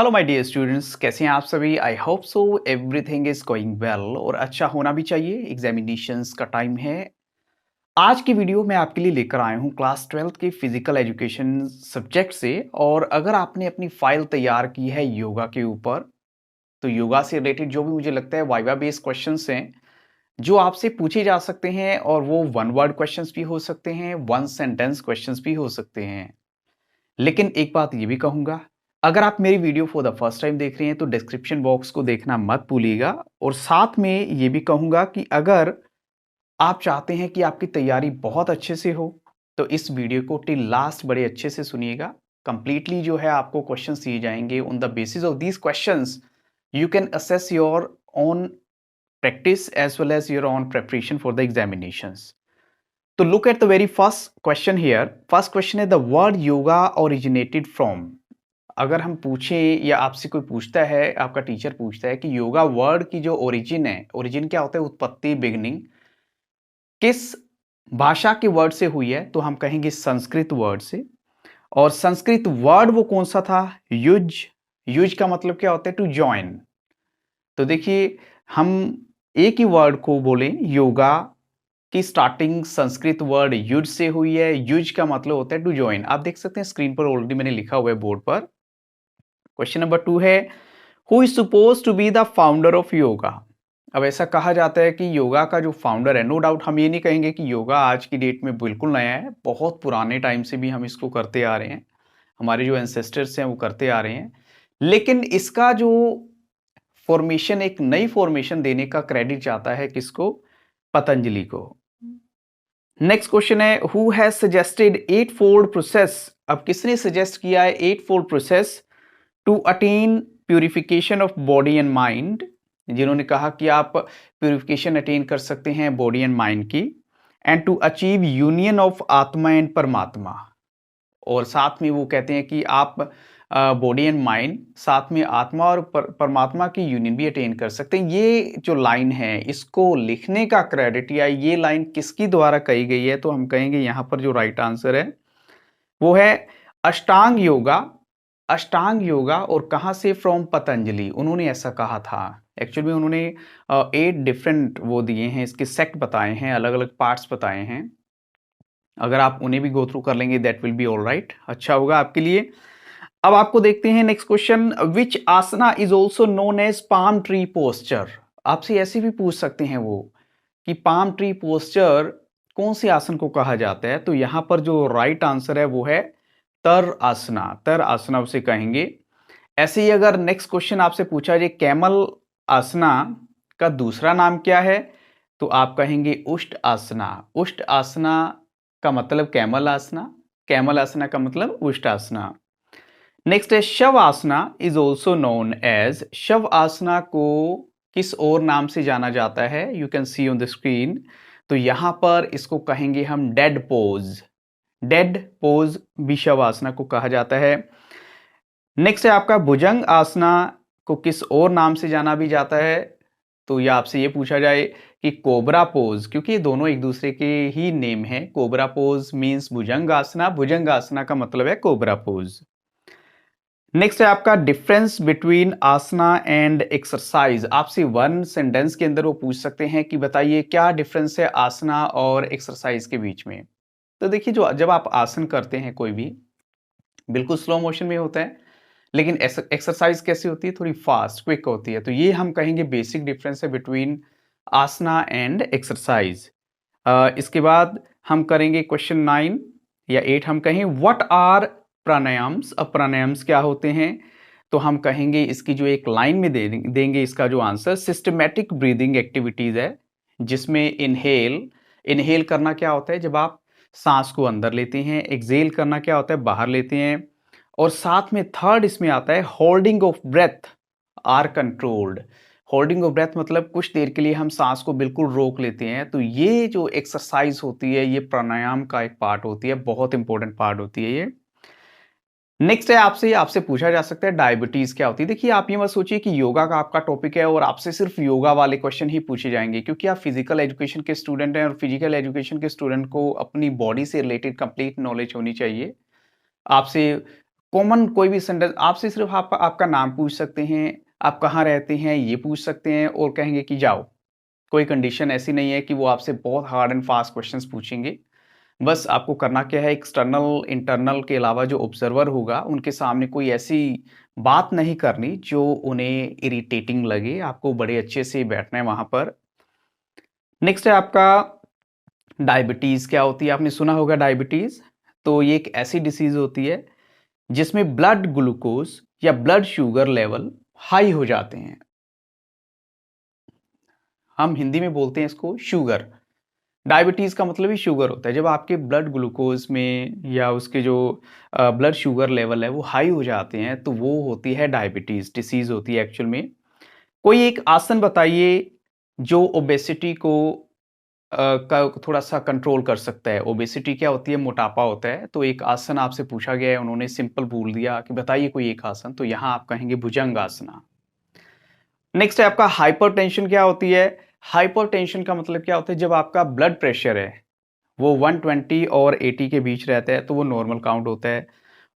Hello my dear students, कैसे हैं आप सभी। आई hope so everything is going well और अच्छा होना भी चाहिए। एग्जामिनेशंस का टाइम है। आज की वीडियो मैं आपके लिए लेकर आया हूं क्लास 12th के फिजिकल एजुकेशन सब्जेक्ट से। और अगर आपने अपनी फाइल तैयार की है योगा के ऊपर, तो योगा से रिलेटेड जो भी मुझे लगता है वाइवा बेस्ड क्वेश्चंस हैं जो आपसे पूछे जा सकते हैं, और वो वन वर्ड क्वेश्चंस भी हो सकते हैं, वन सेंटेंस क्वेश्चंस भी हो सकते हैं। लेकिन एक बात ये भी कहूँगा, अगर आप मेरी video for the first time देख रहे हैं तो डिस्क्रिप्शन बॉक्स को देखना मत भूलिएगा। और साथ में ये भी कहूँगा कि अगर आप चाहते हैं कि आपकी तैयारी बहुत अच्छे से हो, तो इस वीडियो को टिल लास्ट बड़े अच्छे से सुनिएगा। कंप्लीटली जो है आपको क्वेश्चंस दिए जाएंगे। On the basis of these questions you can assess your own practice as well as your own preparation for the examinations. तो look at the very first question here. First question है the word yoga originated from. अगर हम पूछें या आपसे कोई पूछता है, आपका टीचर पूछता है कि योगा वर्ड की जो ओरिजिन है, ओरिजिन क्या होता है, उत्पत्ति, बिगनिंग, किस भाषा के वर्ड से हुई है, तो हम कहेंगे संस्कृत वर्ड से। और संस्कृत वर्ड वो कौन सा था? युज। युज का मतलब क्या होता है? To join. तो देखिए, हम एक ही वर्ड को बोलें, योगा की स्टार्टिंग संस्कृत वर्ड युज से हुई है। युज का मतलब होता है टू ज्वाइन। आप देख सकते हैं स्क्रीन पर, ऑलरेडी मैंने लिखा हुआ है बोर्ड पर। क्वेश्चन नंबर 2 है who is suppose to be the founder of yoga. अब ऐसा कहा जाता है कि योगा का जो फाउंडर है, नो डाउट हम ये नहीं कहेंगे कि योगा आज की डेट में बिल्कुल नया है, बहुत पुराने टाइम से भी हम इसको करते आ रहे हैं, हमारे जो एंसेस्टर्स हैं वो करते आ रहे हैं। लेकिन इसका जो फॉर्मेशन, एक नई फॉर्मेशन देने का क्रेडिट जाता है किसको? पतंजलि को। नेक्स्ट क्वेश्चन है who has suggested eight fold process. अब किसने सजेस्ट किया है eight fold process to attain purification of body and mind? जिन्होंने कहा कि आप प्यूरिफिकेशन अटेन कर सकते हैं बॉडी एंड माइंड की, and to achieve union of atma and paramatma. और साथ में वो कहते हैं कि आप बॉडी एंड माइंड, साथ में आत्मा और परमात्मा की यूनियन भी अटेन कर सकते हैं। ये जो लाइन है, इसको लिखने का क्रेडिट या ये लाइन किसकी द्वारा कही गई है, तो हम कहेंगे यहाँ पर जो राइट आंसर है वो है अष्टांग योगा। अष्टांग योगा, और कहाँ से? फ्रॉम पतंजलि। उन्होंने ऐसा कहा था। एक्चुअली में उन्होंने 8 डिफरेंट वो दिए हैं, इसके सेक्ट बताए हैं, अलग अलग पार्ट्स बताए हैं। अगर आप उन्हें भी गो थ्रू कर लेंगे that will be all right, अच्छा होगा आपके लिए। अब आपको देखते हैं next question, which asana is also known as palm tree posture. आपसे ऐसे भी पूछ सकते हैं वो कि पाम ट्री पोस्चर कौन से आसन को कहा जाता है, तो यहां पर जो राइट आंसर है वो है तर आसना। तर आसना उसे कहेंगे। ऐसे ही अगर नेक्स्ट क्वेश्चन आपसे पूछा जाए कैमल आसना का दूसरा नाम क्या है, तो आप कहेंगे उष्ट आसना। उष्ट आसना का मतलब कैमल आसना, कैमल आसना का मतलब उष्ट आसना। नेक्स्ट है शव आसना इज ऑल्सो नोन एज। शव आसना को किस और नाम से जाना जाता है? You can see on the screen. तो यहां पर इसको कहेंगे हम डेड पोज। डेड पोज भी शव आसना को कहा जाता है। नेक्स्ट है आपका भुजंग आसना को किस और नाम से जाना भी जाता है, तो ये आपसे ये पूछा जाए कि कोबरा पोज, क्योंकि ये दोनों एक दूसरे के ही नेम है। Cobra pose means bhujang asana, bhujang asana का मतलब है कोबरा पोज। नेक्स्ट है आपका difference between asana and exercise. आपसे वन सेंटेंस के अंदर वो पूछ सकते हैं कि बताइए क्या डिफरेंस है आसना और एक्सरसाइज के बीच में। तो देखिए, जो जब आप आसन करते हैं कोई भी, बिल्कुल स्लो मोशन में होता है, लेकिन एक्सरसाइज कैसी होती है? थोड़ी फास्ट, क्विक होती है। तो ये हम कहेंगे बेसिक डिफरेंस है बिटवीन आसना एंड एक्सरसाइज। इसके बाद हम करेंगे क्वेश्चन 9 या 8, हम कहें व्हाट आर प्राणायाम्स। अब प्राणायाम्स क्या होते हैं, तो हम कहेंगे इसकी जो एक लाइन में देंगे इसका जो आंसर, सिस्टमैटिक ब्रीदिंग एक्टिविटीज है, जिसमें इनहेल, इनहेल करना क्या होता है? जब आप सांस को अंदर लेते हैं। एक्सेल करना क्या होता है? बाहर लेते हैं। और साथ में थर्ड इसमें आता है holding of breath are controlled. Holding of breath मतलब कुछ देर के लिए हम सांस को बिल्कुल रोक लेते हैं। तो ये जो एक्सरसाइज होती है, ये प्राणायाम का एक पार्ट होती है, बहुत इंपॉर्टेंट पार्ट होती है ये। नेक्स्ट है आपसे पूछा जा सकता है डायबिटीज क्या होती है। देखिए, आप ये मत सोचिए कि योगा का आपका टॉपिक है और आपसे सिर्फ योगा वाले क्वेश्चन ही पूछे जाएंगे, क्योंकि आप फिजिकल एजुकेशन के स्टूडेंट हैं और फिजिकल एजुकेशन के स्टूडेंट को अपनी बॉडी से रिलेटेड कंप्लीट नॉलेज होनी चाहिए। आपसे कॉमन कोई भी सेंटेंस आपसे सिर्फ आपका नाम पूछ सकते हैं, आप कहाँ रहते हैं ये पूछ सकते हैं और कहेंगे कि जाओ। कोई कंडीशन ऐसी नहीं है कि वो आपसे बहुत हार्ड एंड फास्ट क्वेश्चंस पूछेंगे। बस आपको करना क्या है, एक्सटर्नल, इंटरनल के अलावा जो ऑब्जर्वर होगा, उनके सामने कोई ऐसी बात नहीं करनी जो उन्हें इरिटेटिंग लगे। आपको बड़े अच्छे से बैठना है वहाँ पर। नेक्स्ट है आपका डायबिटीज़। क्या होती है? आपने सुना होगा डायबिटीज़। तो ये एक ऐसी डिसीज़ होती है जिसमें ब्लड ग्लूकोज़ या ब्लड शुगर लेवल हाई हो जाते हैं। हम हिंदी में बोलते हैं इसको शुगर। डायबिटीज़ का मतलब ही शुगर होता है। जब आपके ब्लड ग्लूकोज़ में या उसके जो ब्लड शुगर लेवल है वो हाई हो जाते हैं तो वो होती है डायबिटीज़, डिसीज़ होती है एक्चुअल में। कोई एक आसन बताइए जो ओबेसिटी को का थोड़ा-सा कंट्रोल कर सकता है। ओबेसिटी क्या होती है? मोटापा होता है। तो एक आसन आपसे पूछा गया है, उन्होंने सिंपल बोल दिया कि बताइए कोई एक आसन, तो यहाँ आप कहेंगे भुजंगासना। नेक्स्ट है आपका हाइपरटेंशन। क्या होती है? हाइपरटेंशन का मतलब क्या होता है? जब आपका ब्लड प्रेशर है वो 120 और 80 के बीच रहता है तो वो नॉर्मल काउंट होता है।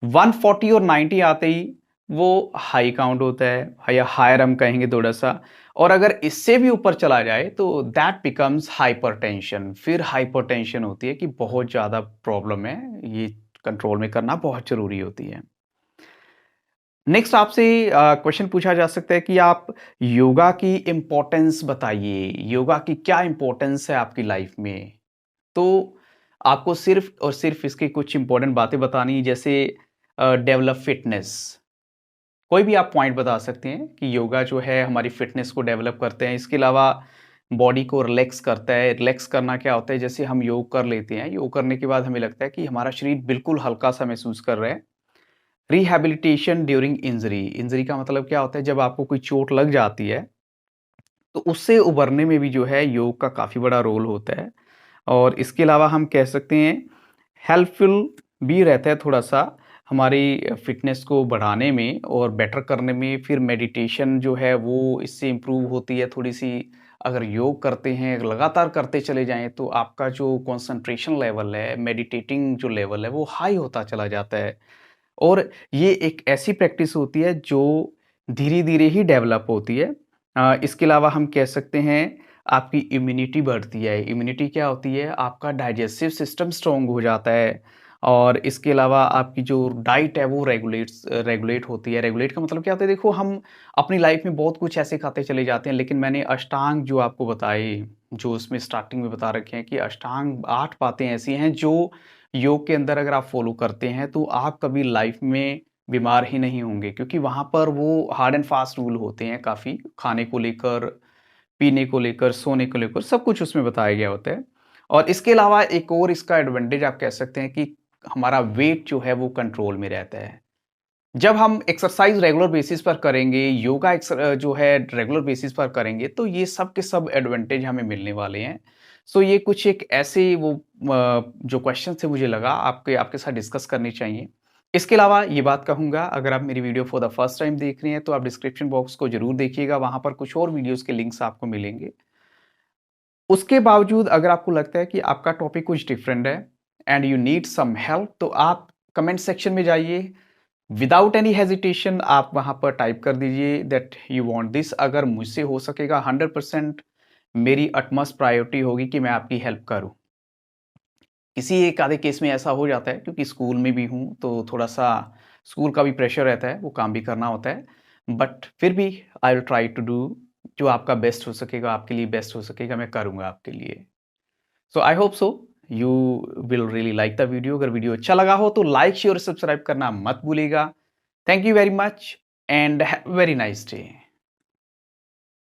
140 और 90 आते ही वो हाई काउंट होता है या हायर हम कहेंगे थोड़ा-सा। और अगर इससे भी ऊपर चला जाए तो दैट बिकम्स हाइपरटेंशन। फिर हाइपरटेंशन होती है कि बहुत ज़्यादा प्रॉब्लम है, ये कंट्रोल में करना बहुत ज़रूरी होती है। नेक्स्ट आपसे क्वेश्चन पूछा जा सकता है कि आप योगा की इम्पोर्टेंस बताइए। योगा की क्या इम्पोर्टेंस है आपकी लाइफ में? तो आपको सिर्फ़ और सिर्फ़ इसकी कुछ इम्पोर्टेंट बातें बतानी है, जैसे डेवलप फिटनेस। कोई भी आप पॉइंट बता सकते हैं कि योगा जो है हमारी फिटनेस को डेवलप करते हैं। इसके अलावा बॉडी को रिलैक्स करता है। रिलैक्स करना क्या होता है? जैसे हम योग कर लेते हैं, योग करने के बाद हमें लगता है कि हमारा शरीर बिल्कुल हल्का-सा महसूस कर रहा है। Rehabilitation during injury. इंजरी का मतलब क्या होता है? जब आपको कोई चोट लग जाती है, तो उससे उभरने में भी जो है योग का काफ़ी बड़ा रोल होता है। और इसके अलावा हम कह सकते हैं हेल्पफुल भी रहता है थोड़ा-सा हमारी फ़िटनेस को बढ़ाने में और बेटर करने में। फिर मेडिटेशन जो है वो इससे इम्प्रूव होती है थोड़ी-सी। अगर योग करते हैं, लगातार करते चले जाएँ तो आपका जो कंसंट्रेशन लेवल है, मेडिटेटिंग जो लेवल है वो हाई होता चला जाता है। और ये एक ऐसी प्रैक्टिस होती है जो धीरे-धीरे ही डेवलप होती है। इसके अलावा हम कह सकते हैं आपकी इम्यूनिटी बढ़ती है। इम्यूनिटी क्या होती है? आपका डाइजेस्टिव सिस्टम स्ट्रॉन्ग हो जाता है। और इसके अलावा आपकी जो डाइट है वो रेगुलेट होती है। रेगुलेट का मतलब क्या होता है? देखो, हम अपनी लाइफ में बहुत कुछ ऐसे खाते चले जाते हैं, लेकिन मैंने अष्टांग जो आपको बताए, जो उसमें स्टार्टिंग में बता रखे हैं कि अष्टांग 8 बातें ऐसी हैं जो योग के अंदर अगर आप फॉलो करते हैं तो आप कभी लाइफ में बीमार ही नहीं होंगे, क्योंकि वहाँ पर वो हार्ड एंड फास्ट रूल होते हैं काफ़ी, खाने को लेकर, पीने को लेकर, सोने को लेकर सब कुछ उसमें बताया गया होता है। और इसके अलावा एक और इसका एडवांटेज आप कह सकते हैं कि हमारा वेट जो है वो कंट्रोल में रहता है। जब हम एक्सरसाइज रेगुलर बेसिस पर करेंगे, योगा जो है रेगुलर बेसिस पर करेंगे, तो ये सब के सब एडवांटेज हमें मिलने वाले हैं। सो ये कुछ एक ऐसे वो जो क्वेश्चन थे मुझे लगा आपके आपके साथ डिस्कस करने चाहिए। इसके अलावा ये बात कहूँगा, अगर आप मेरी video for the first time देख रहे हैं तो आप डिस्क्रिप्शन बॉक्स को ज़रूर देखिएगा, वहाँ पर कुछ और वीडियोज़ के लिंक्स आपको मिलेंगे। उसके बावजूद अगर आपको लगता है कि आपका टॉपिक कुछ डिफरेंट है and you need some help, तो आप कमेंट सेक्शन में जाइए, विदाउट एनी हेजिटेशन आप वहाँ पर टाइप कर दीजिए दैट यू वांट दिस। अगर मुझसे हो सकेगा 100% मेरी अटमोस्ट प्रायोरिटी होगी कि मैं आपकी हेल्प करूँ। किसी एक आधे केस में ऐसा हो जाता है क्योंकि स्कूल में भी हूँ तो थोड़ा-सा स्कूल का भी प्रेशर रहता है, वो काम भी करना होता है। बट फिर भी I will try to do जो आपका बेस्ट हो सकेगा, आपके लिए बेस्ट हो सकेगा, मैं करूँगा आपके लिए। So I hope so you will really like the video. अगर वीडियो अच्छा लगा हो तो लाइक, शेयर और सब्सक्राइब करना मत भूलिएगा। Thank you very much and have a very nice day.